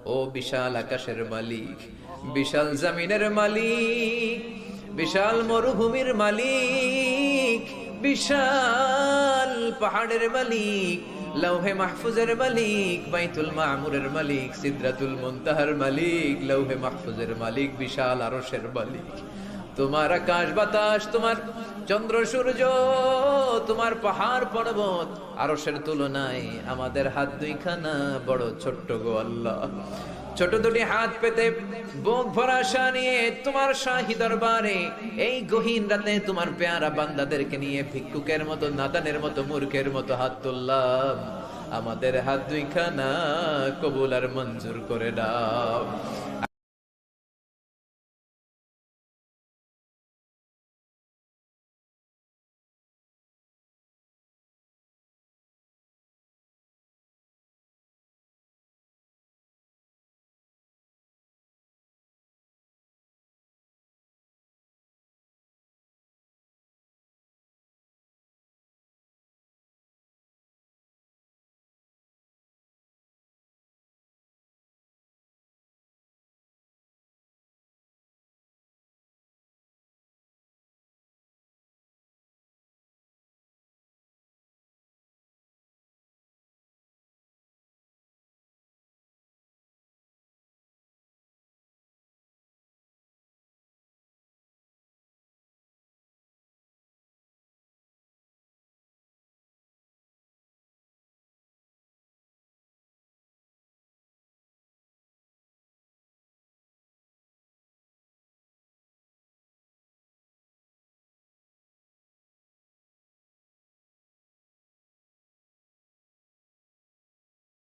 ও বিশাল আকাশের মালিক, বিশাল জমিনের মালিক, বিশাল মরুভূমির মালিক, বিশাল পাহাড়ের মালিক, লৌহে মাহফুজের মালিক, বাইতুল মামুরের মালিক, সিদরাতুল মুনতাহার মালিক, লৌহে মাহফুজের মালিক, বিশাল আরশের মালিক। তোমার আকাশ বাতাস, তোমার চন্দ্র সূর্য, তোমার পাহাড় পর্বত আরশের তুলনায় আমাদের হাত দুইখানা বড় ছোট্ট গো আল্লাহ। ছোট দুটি হাত পেতে বুক ভরা আশা নিয়ে তোমার শাহী দরবারে এই গহীন রাতে তোমার পেয়ারা বান্দাদেরকে নিয়ে ভিক্ষুকের মতো, নাদানের মতো, মূর্খের মতো হাত তুললাম। আমাদের হাত দুইখানা কবুল আর মঞ্জুর করে দাও।